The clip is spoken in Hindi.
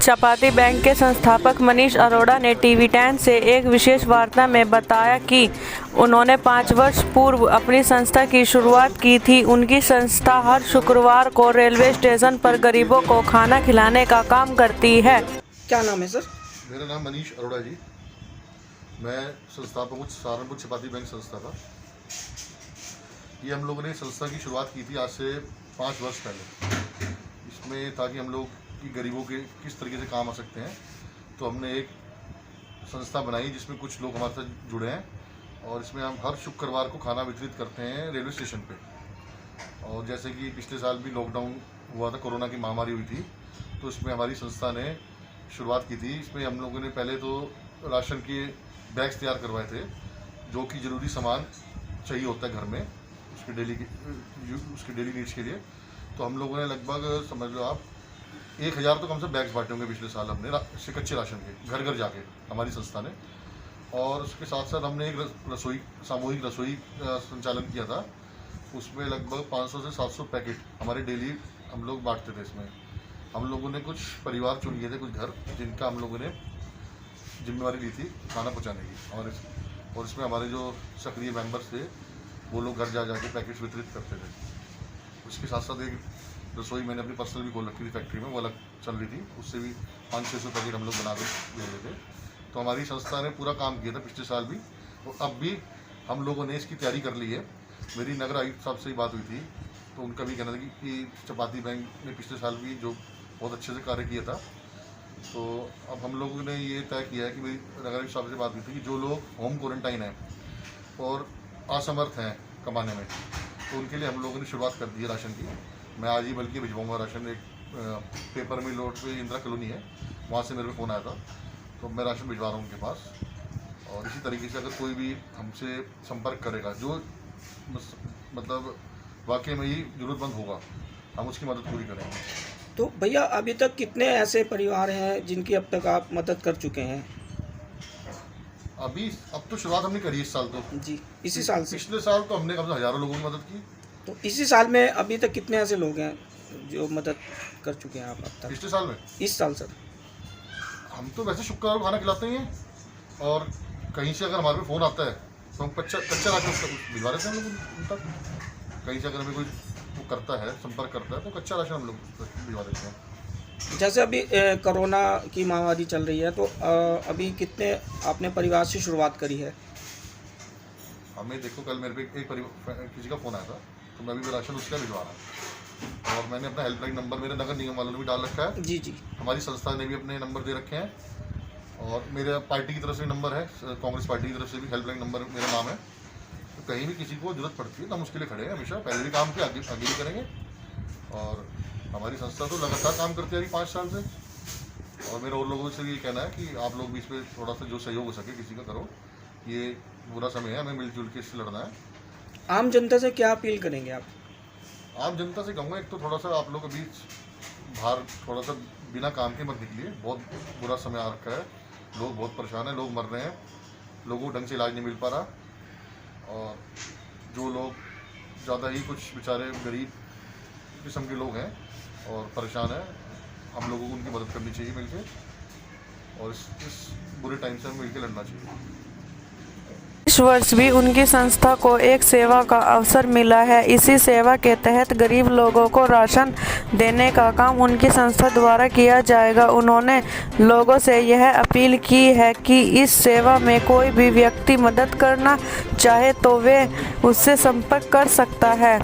चपाती बैंक के संस्थापक मनीष अरोड़ा ने टीवी 10 से एक विशेष वार्ता में बताया कि उन्होंने 5 वर्ष पूर्व अपनी संस्था की शुरुआत की थी। उनकी संस्था हर शुक्रवार को रेलवे स्टेशन पर गरीबों को खाना खिलाने का काम करती है। क्या नाम है सर? मेरा नाम मनीष अरोड़ा जी। मैं संस्थापक हूँ सहारनपुर चपाती बैंक संस्था का। ये हम लोगों ने संस्था की शुरुआत की थी आज से 5 वर्ष पहले। इसमें ताकि हम लोग की गरीबों के किस तरीके से काम आ सकते हैं, तो हमने एक संस्था बनाई जिसमें कुछ लोग हमारे साथ जुड़े हैं और इसमें हम हर शुक्रवार को खाना वितरित करते हैं रेलवे स्टेशन पे। और जैसे कि पिछले साल भी लॉकडाउन हुआ था, कोरोना की महामारी हुई थी, तो इसमें हमारी संस्था ने शुरुआत की थी। इसमें हम लोगों ने पहले तो राशन के बैग्स तैयार करवाए थे, जो कि ज़रूरी सामान चाहिए होता है घर में उसके डेली नीड्स के लिए। तो हम लोगों ने लगभग समझ लो आप 1000 तो कम से बैग्स बांटे होंगे पिछले साल हमने कच्चे राशन के घर घर जाके हमारी संस्था ने। और उसके साथ साथ हमने एक सामूहिक रसोई संचालन किया था। उसमें लगभग 500 से 700 पैकेट हमारे डेली हम लोग बांटते थे। इसमें हम लोगों ने कुछ परिवार चुन लिए थे, कुछ घर, जिनका हम लोगों ने जिम्मेवारी ली थी खाना पहुंचाने की हमारे। और इसमें हमारे जो सक्रिय मेंबर्स थे वो लोग घर जा जाके पैकेट्स वितरित करते थे। उसके साथ साथ एक रसोई मैंने अपनी पर्सनल भी खोल रखी थी फैक्ट्री में, वो अलग चल रही थी। उससे भी 500-600 पैकेट हम लोग बना के ले रहे थे। तो हमारी संस्था ने पूरा काम किया था पिछले साल भी, और अब भी हम लोगों ने इसकी तैयारी कर ली है। मेरी नगर आयुक्त साहब से ही बात हुई थी, तो उनका भी कहना था कि चपाती बैंक ने पिछले साल भी जो बहुत अच्छे से कार्य किया था। तो अब हम लोगों ने ये तय किया है कि मेरी नगर आयुक्त साहब से बात हुई थी कि जो लोग होम क्वारंटाइन हैं और असमर्थ हैं कमाने में, तो उनके लिए हम लोगों ने शुरुआत कर दी है राशन की। मैं आज ही बल्कि भिजवाऊँगा राशन। एक पेपर मिल रोड पे इंदिरा कॉलोनी है, वहाँ से मेरे को फ़ोन आया था, तो मैं राशन भिजवा रहा हूँ उनके पास। और इसी तरीके से अगर कोई भी हमसे संपर्क करेगा जो मतलब वाकई में ही ज़रूरतमंद होगा, हम उसकी मदद पूरी करेंगे। तो भैया अभी तक कितने ऐसे परिवार हैं जिनकी अब तक आप मदद कर चुके हैं? अब तो शुरुआत हमने करी इस साल तो जी, इसी साल से। पिछले साल तो हमने कम से हज़ारों लोगों की मदद की। तो इसी साल में अभी तक कितने ऐसे लोग हैं जो मदद कर चुके हैं आप अब तक? पिछले साल में इस साल सर हम तो वैसे शुक्रवार को खाना खिलाते ही हैं, और कहीं से अगर हमारे पे फ़ोन आता है तो हम कच्चा राशन भिजवा देते हैं हम लोग उन तक। कहीं से अगर हमें कोई वो करता है, संपर्क करता है, तो कच्चा राशन हम लोग भिजवा देते हैं। जैसे अभी कोरोना की महामारी चल रही है, तो अभी कितने आपने परिवार से शुरुआत करी है? हमें देखो, कल मेरे पे किसी का फ़ोन आया था, तो मैं भी राशन उसका भिजवा रहा हूँ। और मैंने अपना हेल्पलाइन नंबर मेरे नगर निगम वालों ने भी डाल रखा है। जी जी। हमारी संस्था ने भी अपने नंबर दे रखे हैं, और मेरे पार्टी की तरफ से नंबर है, कांग्रेस पार्टी की तरफ से भी हेल्पलाइन नंबर मेरा नाम है। तो कहीं भी किसी को जरूरत पड़ती है तो हम उसके लिए खड़े हैं हमेशा। पहले भी काम किया, आगे भी करेंगे। और हमारी संस्था तो लगातार काम करती आ रही 5 साल से। और मेरा और लोगों से भी ये कहना है कि आप लोग भी इस पर थोड़ा सा जो सहयोग हो सके किसी का करो। ये बुरा समय है, हमें मिलजुल के इससे लड़ना है। आम जनता से क्या अपील करेंगे आप? आम जनता से कहूँगा, एक तो थोड़ा सा आप लोगों के बीच बाहर थोड़ा सा बिना काम के मत निकलिए। बहुत बुरा समय आ रखा है, लोग बहुत परेशान हैं, लोग मर रहे हैं, लोगों को ढंग से इलाज नहीं मिल पा रहा। और जो लोग ज़्यादा ही कुछ बेचारे गरीब किस्म के लोग हैं और परेशान हैं, हम लोगों को उनकी मदद करनी चाहिए मिलके। और इस बुरे टाइम से हमें मिलकर लड़ना चाहिए। इस वर्ष भी उनकी संस्था को एक सेवा का अवसर मिला है। इसी सेवा के तहत गरीब लोगों को राशन देने का काम उनकी संस्था द्वारा किया जाएगा। उन्होंने लोगों से यह अपील की है कि इस सेवा में कोई भी व्यक्ति मदद करना चाहे तो वे उससे संपर्क कर सकता है।